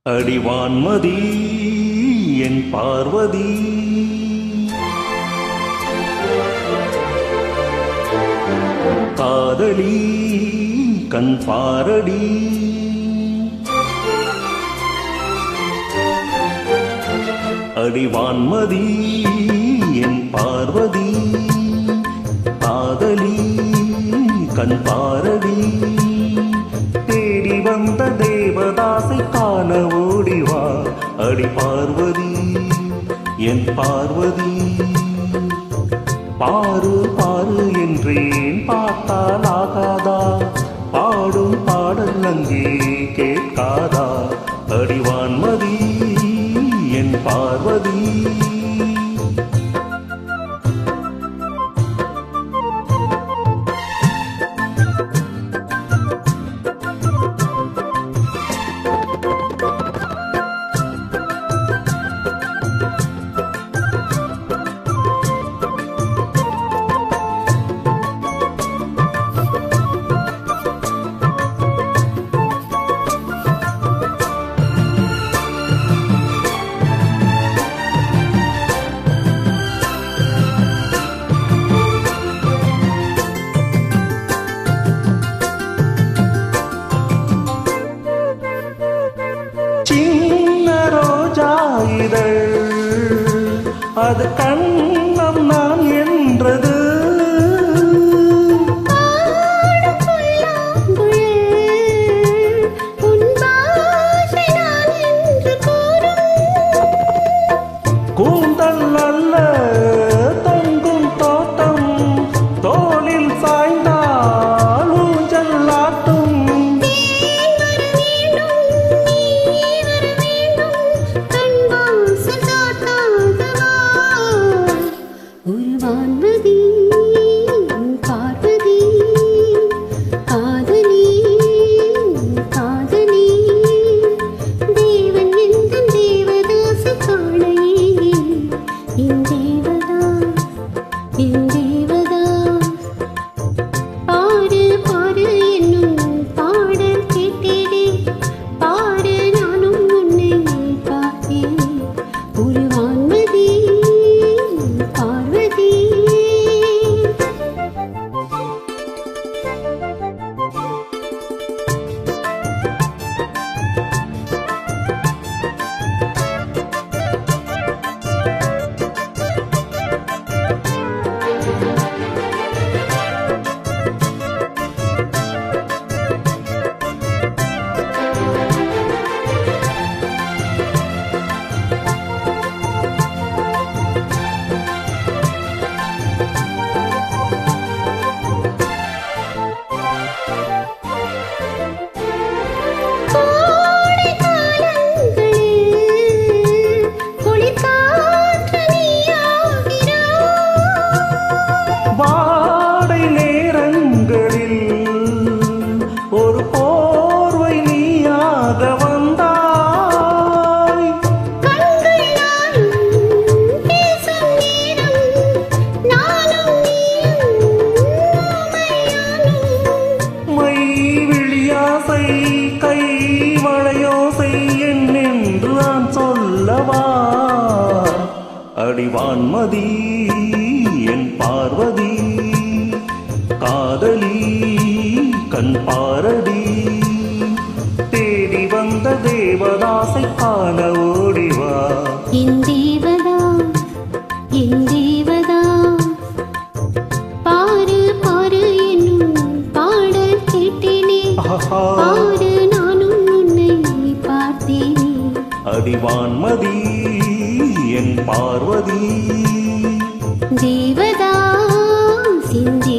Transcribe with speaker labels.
Speaker 1: அடிவான்மதி என் பார்வதி காதலி கண் பாரடி அடிவான்மதி என் பார்வதி காதலி கண் பாரடி தேடி வந்த தேவதாசை காண ஓடிவா அடி பார்வதி என் பார்வதி பாரு பாரு என்றேன் பார்த்தால் ஆகாதா பாடும் பாடல் அங்கே கேட்காதா அடிவான்மதி என் பார்வதி அது கண்ணம் நான் என்றது கூந்தல் அல்ல தொங்கும் தோட்டம் தோளில் சாய்ந்தால் ஊஞ்சல்லாட்டும்
Speaker 2: வான்மதி பார்வதி காதலி காதலி தேவன் எந்த தேவதாச காணையே என் தேவதா என் தேவதா பாரு பாரு என்னும் பாடல் கேட்டேனே பாரு நானும் உன்னை பார்த்தேன் ஒரு வான்மதி பார்வதி
Speaker 1: வாடை நேரங்களில் ஒரு போர்வை நீயாக வந்தாய் மை விழியாசை கை வளையோசை என்னென்று நான் சொல்லவா அடிவான்மதி என் பார்வதி காதலி கண் பாரடி தேடி வந்த தேவதாசை காண ஓடிவா
Speaker 2: என் தேவதா என் தேவதா பாரு பாரு என்னும் பாடல் கேட்டேனே பாரு நானும் உன்னை பார்த்தேனே
Speaker 1: அடிவான்மதி என் பார்வதி
Speaker 2: தேவதா சிந்தி